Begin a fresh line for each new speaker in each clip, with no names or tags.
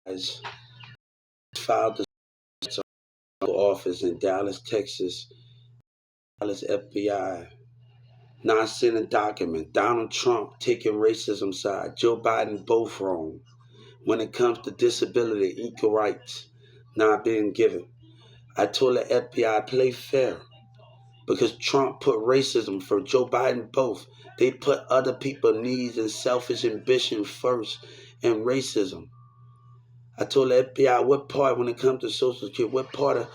has filed the office in Dallas, Texas, Dallas FBI, not sending document. Donald Trump taking racism side. Joe Biden both wrong. When it comes to disability, equal rights not being given. I told the FBI play fair because Trump put racism for Joe Biden both. They put other people's needs and selfish ambition first and racism. I told the FBI what part when it comes to Social Security, what part of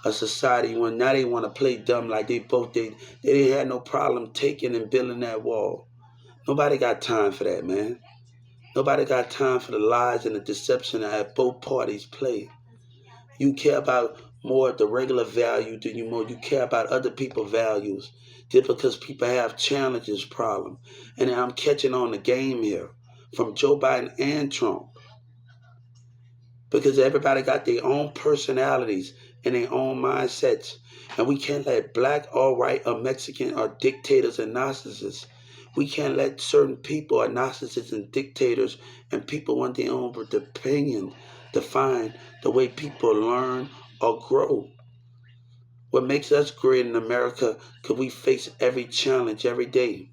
a society when now they want to play dumb like they didn't have no problem taking and building that wall. Nobody got time for that, man. Nobody got time for the lies and the deception that both parties play. You care about more the regular value than you care about other people's values. Just because people have challenges, problem. And I'm catching on the game here from Joe Biden and Trump. Because everybody got their own personalities and their own mindsets. And we can't let black or white or Mexican or dictators and narcissists. We can't let certain people or narcissists and dictators and people want their own opinion define the way people learn or grow. What makes us great in America, because we face every challenge every day.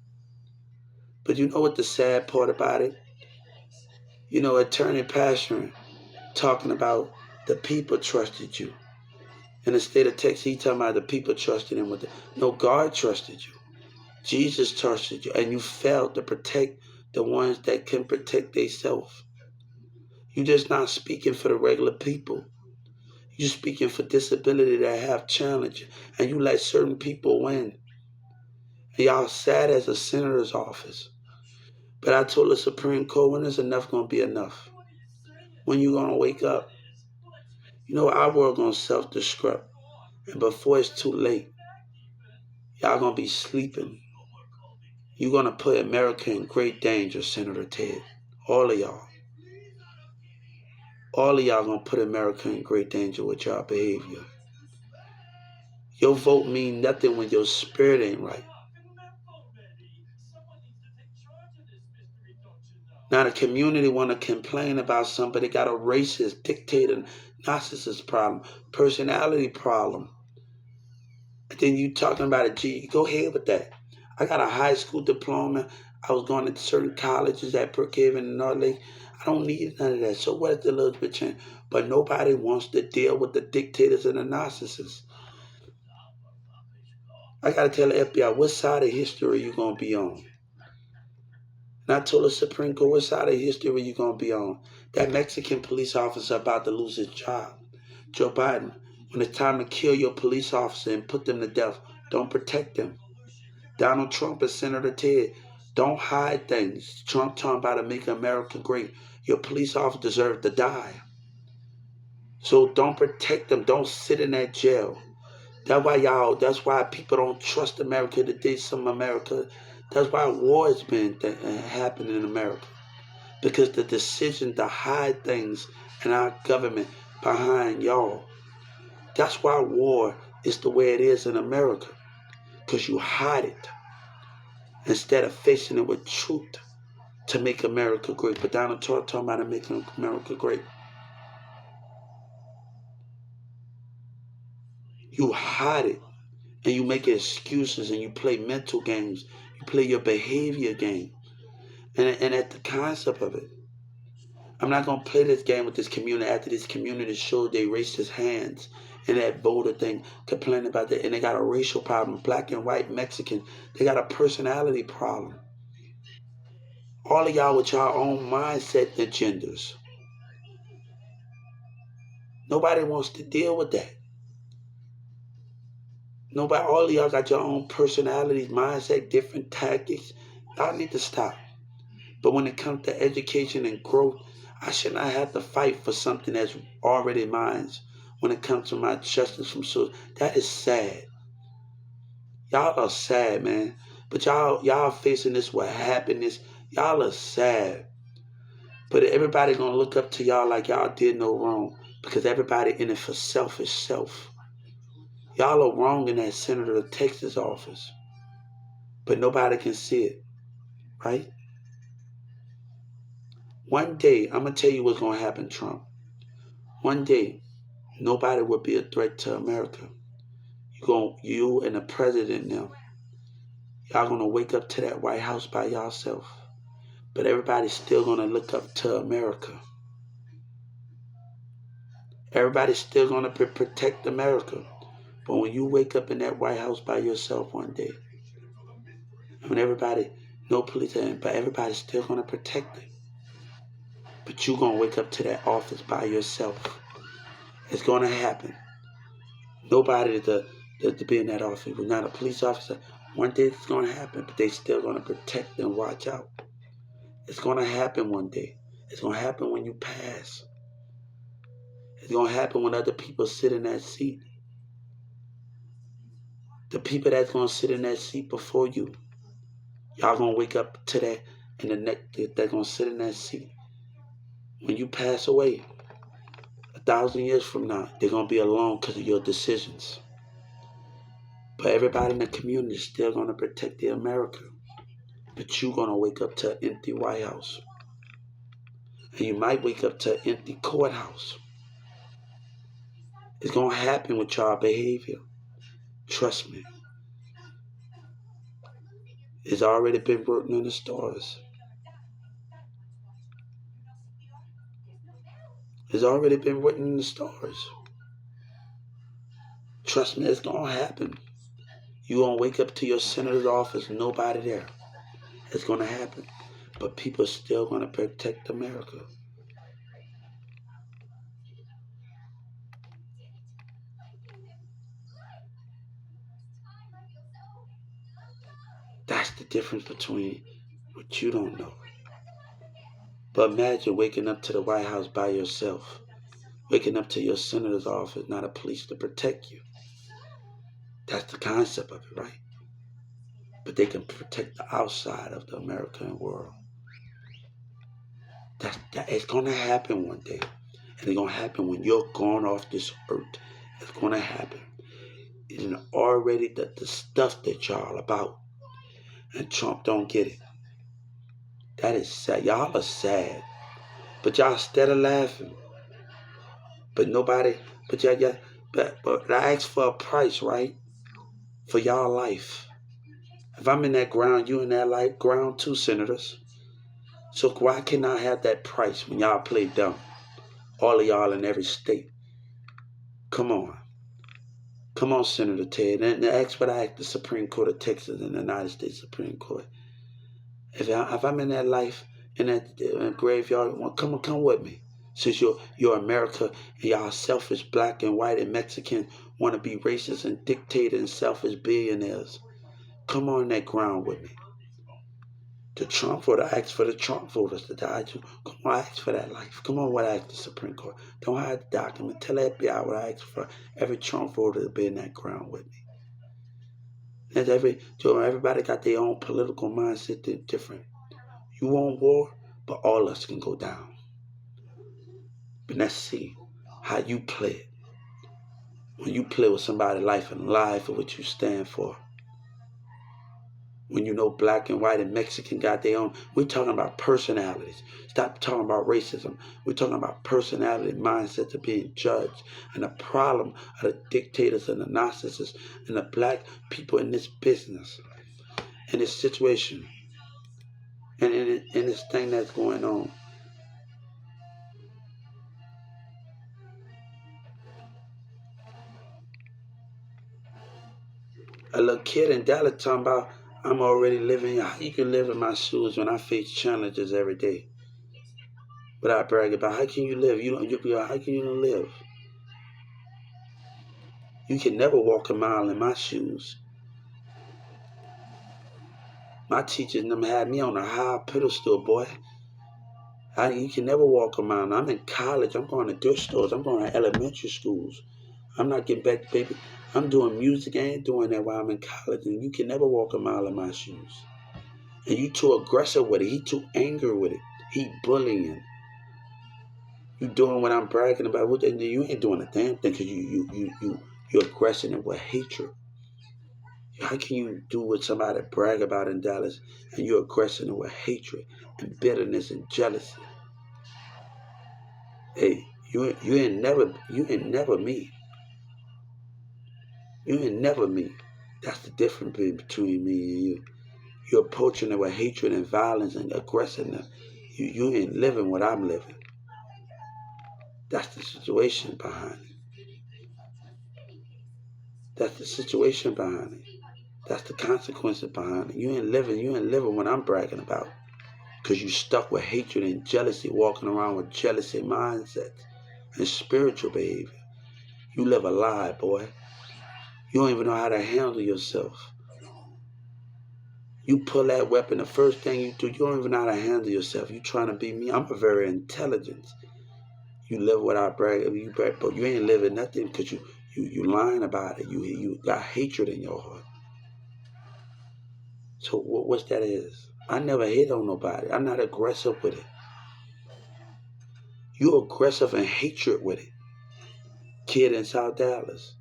But you know what the sad part about it? You know, Attorney Passion talking about the people trusted you. In the state of Texas, he talking about the people trusted him. No, God trusted you. Jesus trusted you. And you failed to protect the ones that can protect themselves. You just not speaking for the regular people. You speaking for disability that have challenge. And you let certain people win. And y'all sad as a senator's office. But I told the Supreme Court, when is enough going to be enough? When you going to wake up? You know, our world going to self-destruct. And before it's too late, y'all going to be sleeping. You're going to put America in great danger, Senator Ted. All of y'all. All of y'all going to put America in great danger with y'all behavior. Your vote mean nothing when your spirit ain't right. Now the community want to complain about somebody got a racist, dictator, narcissist problem, personality problem. And then you talking about it, gee, go ahead with that. I got a high school diploma. I was going to certain colleges at Brookhaven and North Lake. I don't need none of that. So what if the little bit change? But nobody wants to deal with the dictators and the narcissists. I got to tell the FBI, what side of history are you going to be on? And I told the Supreme Court, what side of history are you going to be on? That Mexican police officer about to lose his job. Joe Biden, when it's time to kill your police officer and put them to death, don't protect them. Donald Trump and Senator Ted, don't hide things. Trump talking about to make America great. Your police officer deserves to die. So don't protect them. Don't sit in that jail. That's why people don't trust America today, some America. That's why war has been happening in America. Because the decision to hide things in our government behind y'all. That's why war is the way it is in America. Because you hide it instead of facing it with truth to make America great. But Donald Trump talking about making America great. You hide it and you make excuses and you play mental games. You play your behavior game. And at the concept of it, I'm not going to play this game with this community after this community showed they raised his hands and that voter thing, complaining about that. And they got a racial problem, black and white, Mexican. They got a personality problem. All of y'all with your own mindset agendas. Nobody wants to deal with that. Nobody, all of y'all got your own personalities, mindset, different tactics. Y'all need to stop. But when it comes to education and growth, I should not have to fight for something that's already mine. When it comes to my justice from source, that is sad. Y'all are sad, man. But y'all facing this with happiness. Y'all are sad. But everybody gonna look up to y'all like y'all did no wrong because everybody in it for selfish self. Y'all are wrong in that Senator of Texas office. But nobody can see it, right? One day, I'm going to tell you what's going to happen, Trump. One day, nobody will be a threat to America. You and the president now, y'all gonna wake up to that White House by yourself. But everybody's still gonna look up to America. Everybody's still gonna protect America. But when you wake up in that White House by yourself one day, when everybody, no police, but everybody's still gonna protect it. But you gonna wake up to that office by yourself. It's gonna happen. Nobody to be in that office. We're not a police officer. One day it's gonna happen, but they still gonna protect and watch out. It's gonna happen one day. It's gonna happen when you pass. It's gonna happen when other people sit in that seat. The people that's gonna sit in that seat before you, y'all gonna wake up to that, and the next they're gonna sit in that seat. When you pass away, 1,000 years from now, they're gonna be alone because of your decisions. But everybody in the community is still gonna protect the America. But you're gonna wake up to an empty White House. And you might wake up to an empty courthouse. It's gonna happen with y'all behavior. Trust me. It's already been written in the stars. It's already been written in the stars. Trust me, it's gonna happen. You gonna wake up to your senator's office, nobody there. It's gonna happen. But people are still gonna protect America. That's the difference between what you don't know. But imagine waking up to the White House by yourself. Waking up to your senator's office, not a police to protect you. That's the concept of it, right? But they can protect the outside of the American world. It's going to happen one day. And it's going to happen when you're gone off this earth. It's going to happen. It's already the stuff that y'all about. And Trump don't get it. That is sad. Y'all are sad. But y'all instead of laughing. But nobody, but I asked for a price, right? For y'all life. If I'm in that ground, you in that life ground too, senators. So why can't I have that price when y'all play dumb? All of y'all in every state. Come on. Come on, Senator Ted. And expedite the Supreme Court of Texas and the United States Supreme Court. If I'm in that life, in that graveyard, come with me. Since you're America and y'all selfish black and white and Mexican want to be racist and dictator and selfish billionaires. Come on that ground with me. The Trump voter, ask for the Trump voters to die too. Come on, ask for that life. Come on, what I ask the Supreme Court. Don't hide the document. Tell the FBI what I ask for every Trump voter to be in that ground with me. And everybody got their own political mindset. They're different. You want war, but all of us can go down. But let's see how you play it. When you play with somebody's life and lie for what you stand for. When you know black and white and Mexican got their own. We're talking about personalities. Stop talking about racism. We're talking about personality mindsets of being judged. And the problem of the dictators and the narcissists and the black people in this business, in this situation, and in this thing that's going on. A little kid in Dallas talking about, I'm already living. How you can live in my shoes when I face challenges every day? But I brag about, how can you live? How can you live? You can never walk a mile in my shoes. My teachers them had me on a high pedestal, boy. You can never walk a mile. I'm in college. I'm going to thrift stores. I'm going to elementary schools. I'm not getting back, baby. I'm doing music. I ain't doing that while I'm in college. And you can never walk a mile in my shoes. And you too aggressive with it. He too angry with it. He bullying. You doing what I'm bragging about. And you ain't doing a damn thing because you're aggressing it with hatred. How can you do what somebody brag about in Dallas and you're aggressing it with hatred and bitterness and jealousy? Hey, You ain't never me. You ain't never me. That's the difference between me and you. You're approaching it with hatred and violence and aggressiveness. You ain't living what I'm living. That's the situation behind it. That's the situation behind it. That's the consequences behind it. You ain't living what I'm bragging about. Because you stuck with hatred and jealousy, walking around with jealousy mindsets and spiritual behavior. You live a lie, boy. You don't even know how to handle yourself. You pull that weapon, the first thing you do, you don't even know how to handle yourself. You trying to be me. I'm a very intelligent. You live without bragging, but you ain't living nothing because you lying about it. You got hatred in your heart. So what's that is? I never hit on nobody. I'm not aggressive with it. You aggressive and hatred with it. Kid in South Dallas.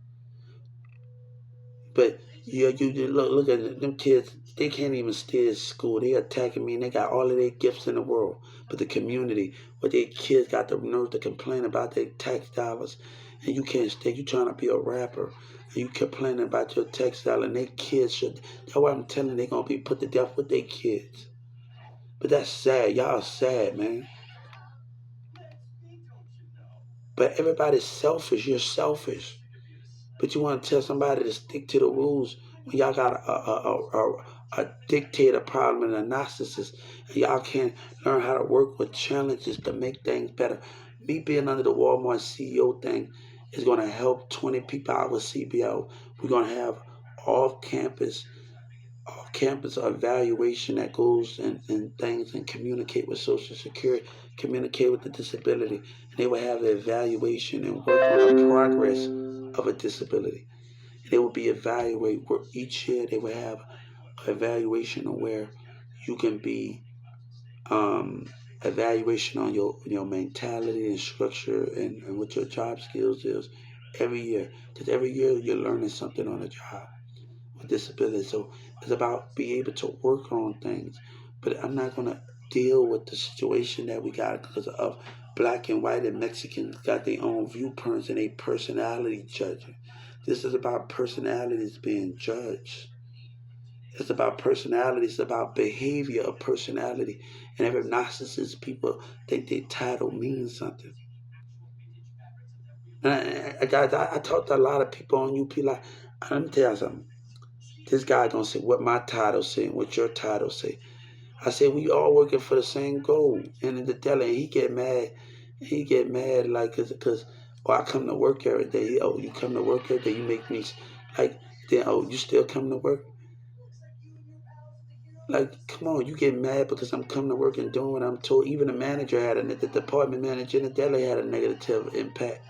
But you look at them kids. They can't even stay at school. They attacking me, and they got all of their gifts in the world. But the community, what their kids got the nerve to complain about their tax dollars, and you can't stay. You trying to be a rapper, and you complaining about your tax dollar, and their kids should. That's why I'm telling you, they gonna be put to death with their kids. But that's sad. Y'all sad, man. But everybody's selfish. You're selfish. But you want to tell somebody to stick to the rules when y'all got a dictator problem and a narcissist, and y'all can't learn how to work with challenges to make things better. Me being under the Walmart CEO thing is going to help 20 people out with CBO. We're going to have off-campus evaluation that goes and things and communicate with Social Security, communicate with the disability. And they will have an evaluation and work on the progress of a disability. And they will be evaluated each year. They will have an evaluation on where you can be evaluation on your mentality and structure and what your job skills is every year. Because every year you're learning something on the job with disability. So it's about being able to work on things. But I'm not gonna deal with the situation that we got because of black and white and Mexicans got their own viewpoints and a personality judging. This is about personalities being judged. It's about personality. It's about behavior of personality. And every narcissist, people think their title means something. And I talked to a lot of people on UP like, let me tell you something. This guy gonna say what my title say and what your title say. I said we all working for the same goal. And in the telling, he get mad. He get mad like cause I come to work every day. Oh, you come to work every day. You make me like then. Oh, you still come to work? Like, come on, you get mad because I'm coming to work and doing what I'm told. Even the manager the department manager in the deli had a negative impact.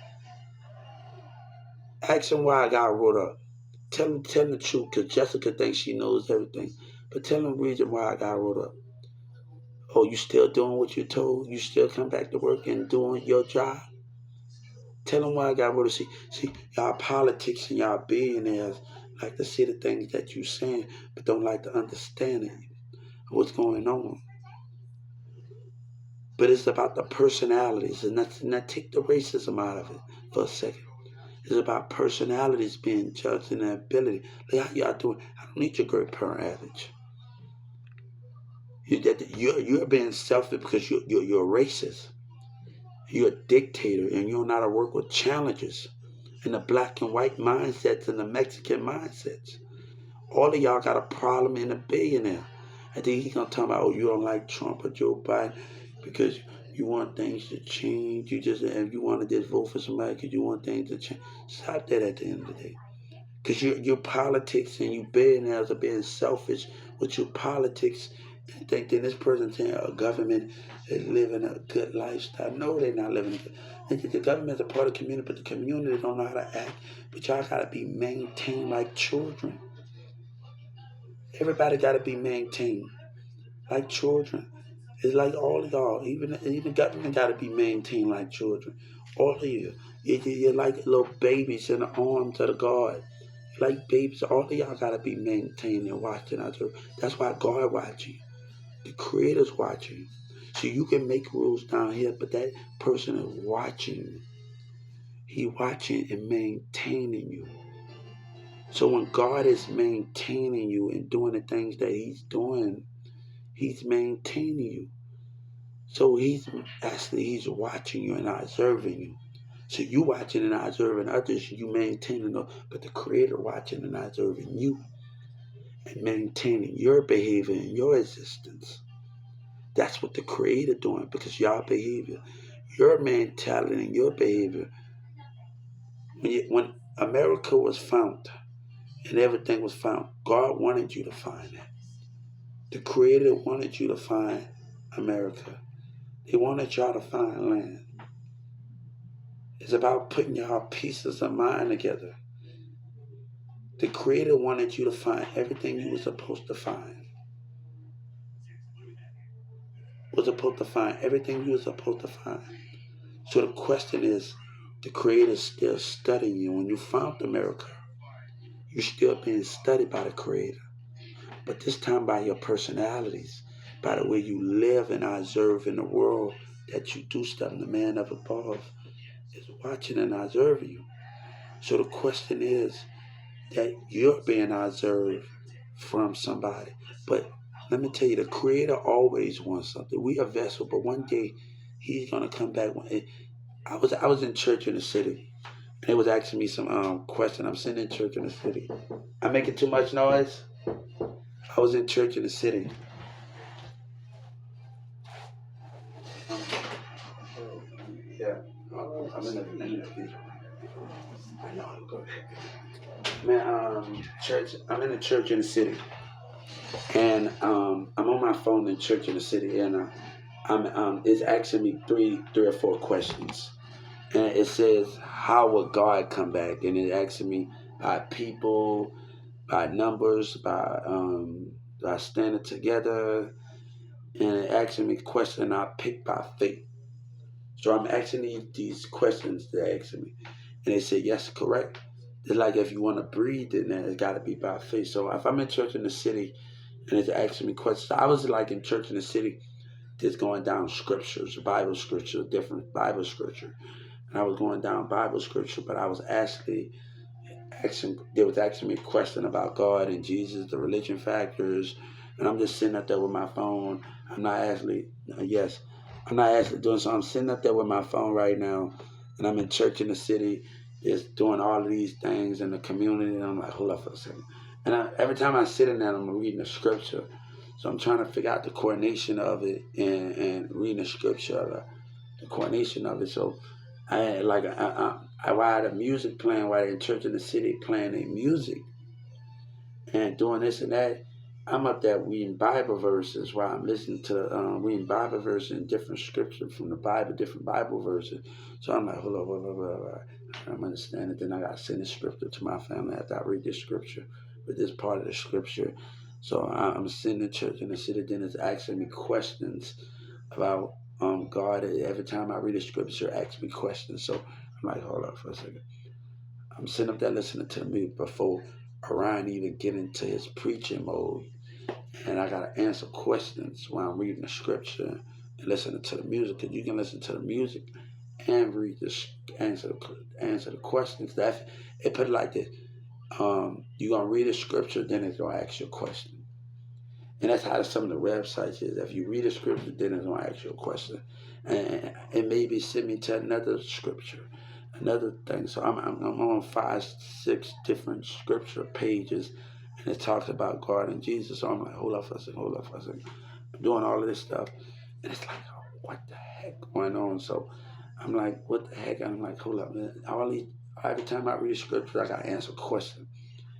Ask him why I got wrote up. Tell him the truth, because Jessica thinks she knows everything. But tell him the reason why I got wrote up. Oh, you still doing what you're told? You still come back to work and doing your job? Tell him why I got wrote up. See, y'all politics and y'all billionaires like to see the things that you're saying, but don't like to understand it, what's going on. But it's about the personalities, and not take the racism out of it for a second. It's about personalities being judged and their ability. Like how y'all doing? I don't need your great parent average. You're being selfish because you're a racist. You're a dictator, and you don't know how to work with challenges and the black and white mindsets and the Mexican mindsets. All of y'all got a problem in a billionaire. And then he's gonna talk about, oh, you don't like Trump or Joe Biden because you want things to change. If you want to just vote for somebody because you want things to change. Stop that at the end of the day. Because your politics and you billionaires are being selfish with your politics and think that this person saying a government is living a good lifestyle. No, they're not living a good. The government is a part of the community, but the community don't know how to act. But y'all gotta be maintained like children. Everybody gotta be maintained like children. It's like all of y'all, even the government gotta be maintained like children. All of you. You're like little babies in the arms of the God. Like babies, all of y'all gotta be maintained and watching out there. That's why God watching. The creator's watching. So you can make rules down here, but that person is watching. He watching and maintaining you. So when God is maintaining you and doing the things that he's doing, he's maintaining you. So he's watching you and observing you. So you watching and observing others, you maintaining them, but the Creator watching and observing you and maintaining your behavior and your existence. That's what the Creator doing, because your behavior, your mentality and your behavior. When America was found and everything was found, God wanted you to find it. The Creator wanted you to find America. He wanted y'all to find land. It's about putting y'all pieces of mind together. The Creator wanted you to find everything you were supposed to find. Was supposed to find everything you were supposed to find. So the question is, the Creator is still studying you. When you found America, you're still being studied by the Creator. But this time by your personalities, by the way you live and observe in the world that you do stuff. The man up above is watching and observing you. So the question is that you're being observed from somebody. But let me tell you, the Creator always wants something. We are vessel, but one day he's gonna come back. I was in church in the city, and they was asking me some question. I'm sitting in church in the city. I'm making too much noise. I was in church in the city. Yeah, I'm in the I know. Go ahead. Man, church. I'm in the church in the city, and I'm on my phone in church in the city, and it's asking me three or four questions, and it says, "How will God come back?" And it asking me by people, by numbers, by standing together, and it asking me questions, and I pick by faith. So I'm asking these questions they're asking me, and they say yes, correct. It's like if you want to breathe, then it's got to be by faith. So if I'm in church in the city and it's asking me questions, I was like in church in the city, just going down scriptures, Bible scripture, different Bible scripture, and I was going down Bible scripture, but I was they was asking me a question about God and Jesus, the religion factors, and I'm just sitting up there with my phone. I'm not actually, yes, I'm not actually doing so. I'm sitting up there with my phone right now, and I'm in church in the city, just doing all of these things in the community, and I'm like, hold up for a second. And every time I sit in there, I'm reading the scripture. So I'm trying to figure out the coordination of it and reading the scripture, the coordination of it. So I had the music playing while in church in the city playing their music and doing this and that. I'm up there reading Bible verses while I'm listening to reading Bible verses and different scripture from the Bible, different Bible verses. So I'm like, hold on, hold on. I'm understanding. Then I got to send the scripture to my family after I read this scripture with this part of the scripture. So I'm sitting in church in the city. Then it's asking me questions about God. Every time I read the scripture, ask me questions. So I'm like, hold up for a second. I'm sitting up there listening to the music before Orion even get into his preaching mode. And I got to answer questions while I'm reading the scripture and listening to the music. Because you can listen to the music and read answer the questions. It put it like this. You're going to read the scripture, then it's going to ask you a question. And that's how some of the websites is. If you read a scripture, then it's going to ask you a question. And it maybe send me to another scripture, another thing. So I'm on 5, 6 different scripture pages, and it talks about God and Jesus. So I'm like, hold up for a second. I'm doing all of this stuff. And it's like, oh, what the heck going on? So I'm like, what the heck? I'm like, hold up, man. Every time I read a scripture, I got to answer a question.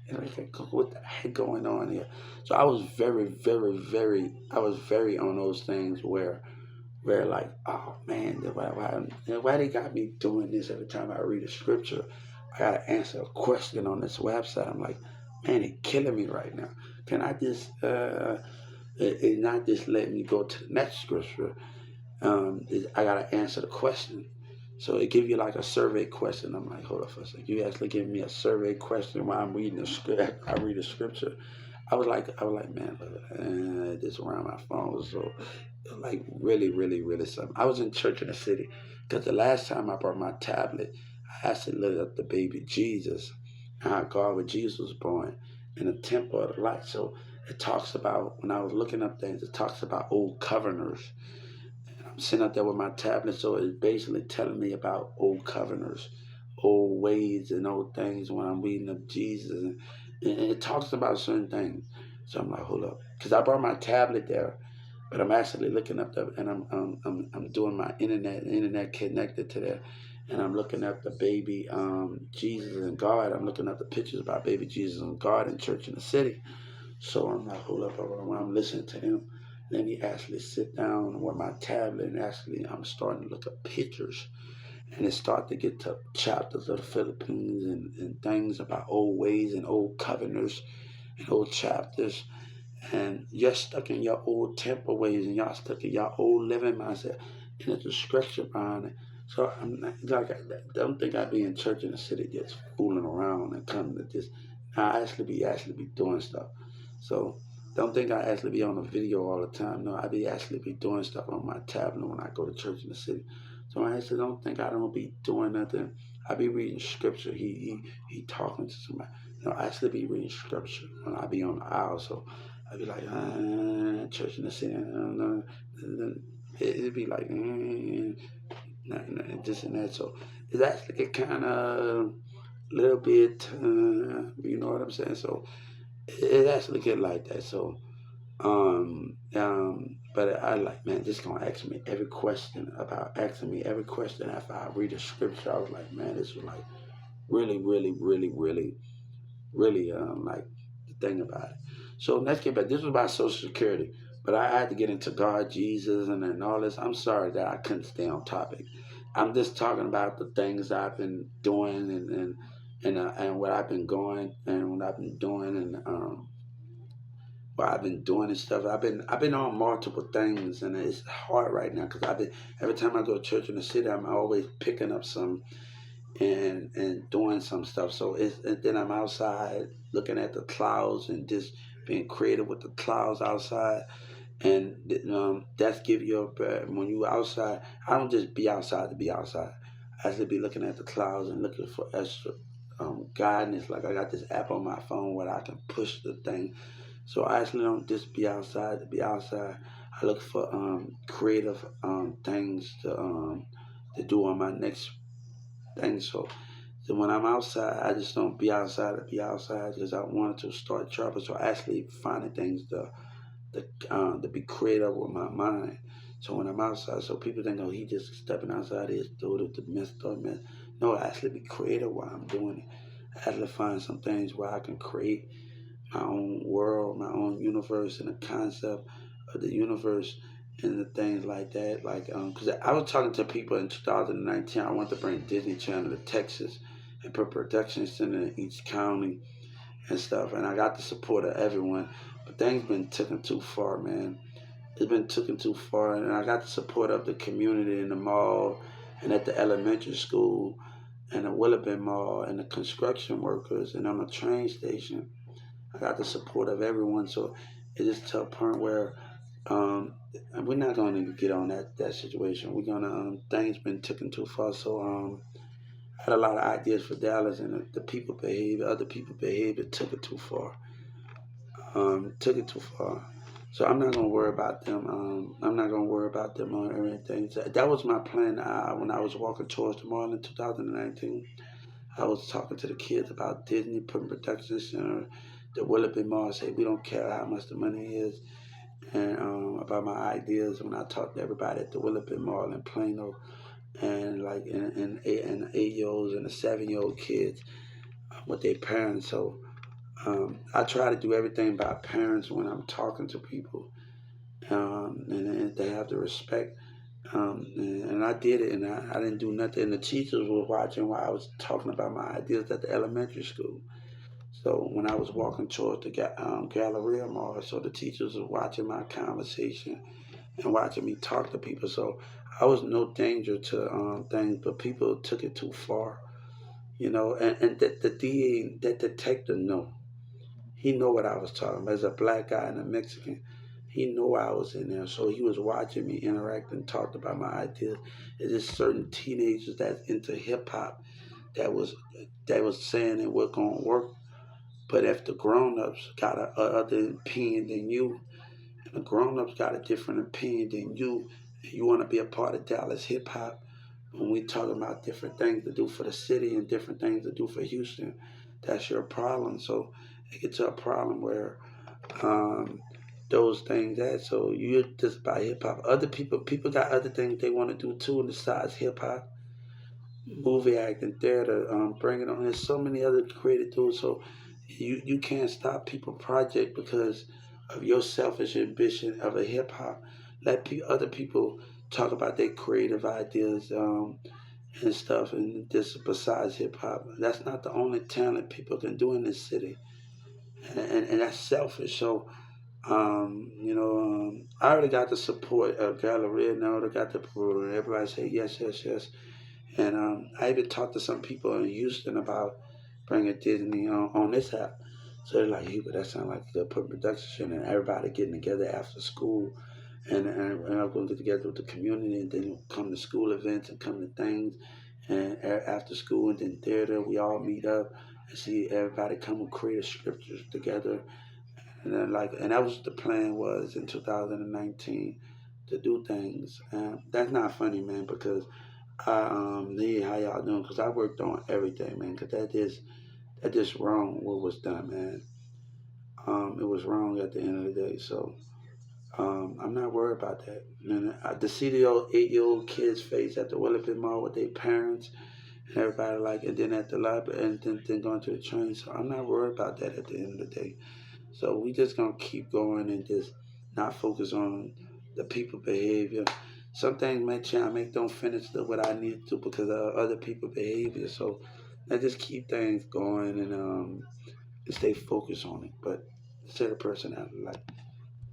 And I think, what the heck going on here? So I was I was very on those things where like, oh man, why they got me doing this every time I read a scripture? I gotta answer a question on this website. I'm like, man, it's killing me right now. Can I just it not just let me go to the next scripture? I gotta answer the question. So it give you like a survey question. I'm like, hold on for a second. You actually give me a survey question while I'm reading the script. I read the scripture. I was like, man, this around my phone was so like really something. I was in church in the city because the last time I brought my tablet, I actually looked up the baby Jesus and how God with Jesus was born in the temple of the light. So it talks about, when I was looking up things, it talks about old covenanters. I'm sitting up there with my tablet, so it's basically telling me about old covenanters, old ways and old things when I'm reading of Jesus. And it talks about certain things. So I'm like, hold up. Because I brought my tablet there, but I'm actually looking up the, and I'm doing my internet connected to that, and I'm looking at the baby Jesus and God. I'm looking at the pictures about baby Jesus and God in church in the city. So I'm like, hold up, when I'm listening to him, let me actually sit down with my tablet and actually I'm starting to look at pictures, and it start to get to chapters of the Philippines and things about old ways and old covenants and old chapters, and you're stuck in your old temple ways and y'all stuck in your old living mindset, and there's a scripture behind it. So I'm not, like, I don't think I'd be in church in the city just fooling around and coming to this. I actually be doing stuff. So don't think I actually be on a video all the time. No, I be actually be doing stuff on my tablet when I go to church in the city. So I actually don't think I don't be doing nothing. I be reading scripture. He talking to somebody. I actually be reading scripture when I be on the aisle. So I'd be like, church in the city. It'd be like, this and that. So it's actually kind of little bit, you know what I'm saying? So it actually get like that. So, but I like, man, just gonna ask me every question about asking me every question after I read the scripture. I was like, man, this was like really, really, really, really, really, like the thing about it. So let's get back. This was about Social Security, but I had to get into God, Jesus, and all this. I'm sorry that I couldn't stay on topic. I'm just talking about the things I've been doing and what I've been going and what I've been doing and what I've been doing and stuff. I've been on multiple things, and it's hard right now because I've been every time I go to church in the city, I'm always picking up some and doing some stuff. So and then I'm outside looking at the clouds and just being creative with the clouds outside, and that's give you when you outside. I don't just be outside to be outside. I actually be looking at the clouds and looking for extra guidance. Like I got this app on my phone where I can push the thing. So I actually don't just be outside to be outside. I look for creative things to do on my next thing. So when I'm outside, I just don't be outside to be outside because I wanted to start traveling. So I actually finding things to be creative with my mind. So when I'm outside, so people think, oh, he just stepping outside his door to miss, don't miss. No, I actually be creative while I'm doing it. I actually find some things where I can create my own world, my own universe, and the concept of the universe and the things like that. Like, because I was talking to people in 2019, I wanted to bring Disney Channel to Texas and put production center in each county and stuff. And I got the support of everyone, but things been taken too far, man. It's been taken too far, and I got the support of the community in the mall and at the elementary school and the Willabin Mall and the construction workers and on the train station. I got the support of everyone, so it is to a point where um, we're not going to get on that situation. We're gonna things been taken too far. So I had a lot of ideas for Dallas, and the people behave, other people behave, it took it too far. Took it too far. So I'm not gonna worry about them. I'm not gonna worry about them or anything. So that was my plan when I was walking towards the mall in 2019. I was talking to the kids about Disney putting production center, the Willoughby Mall. Say we don't care how much the money is, and about my ideas when I talked to everybody at the Willoughby Mall in Plano, and like and the 8 year olds and the 7 year old kids with their parents. So I try to do everything by parents when I'm talking to people, and they have the respect. And I did it, and I didn't do nothing. And the teachers were watching while I was talking about my ideas at the elementary school. So when I was walking towards the Galleria Mall, so the teachers were watching my conversation and watching me talk to people. So I was no danger to things, but people took it too far, And the DA, that detective, know. He know what I was talking about. As a black guy and a Mexican, he knew I was in there. So he was watching me interact and talked about my ideas. There's just certain teenagers that's into hip hop that was saying it was gonna work. But if the grown ups got a other opinion than you, and the grown ups got a different opinion than you, and you want to be a part of Dallas hip hop, when we talking about different things to do for the city and different things to do for Houston, that's your problem. So it gets to a problem where um, those things that so you're just by hip hop. Other people got other things they want to do too, besides hip hop, movie acting, theater, bringing on. There's so many other creative tools. So you can't stop people project because of your selfish ambition of a hip hop. Let other people talk about their creative ideas and stuff, and just besides hip hop. That's not the only talent people can do in this city, and that's selfish. So I already got the support of Galleria, and I already got the support. Everybody say yes, yes, yes. And I even talked to some people in Houston about bringing Disney on this app. So they're like, hey, but that sounds like the production and everybody getting together after school. And I'm going to get together with the community and then come to school events and come to things. And after school and then theater, we all meet up and see everybody come and create a scriptures together. And then and that was the plan was in 2019 to do things. And that's not funny, man, because I need how y'all doing because I worked on everything, man. Because that just wrong what was done, man. It was wrong at the end of the day. So I'm not worried about that. And to see the old 8-year-old kids' face at the Willipin Mall with their parents and everybody and then at the library and then going to the train. So I'm not worried about that at the end of the day. So we just gonna keep going and just not focus on the people behavior. Some things may change. I make don't finish what I need to because of other people behavior. So I just keep things going and stay focused on it. But set a personality like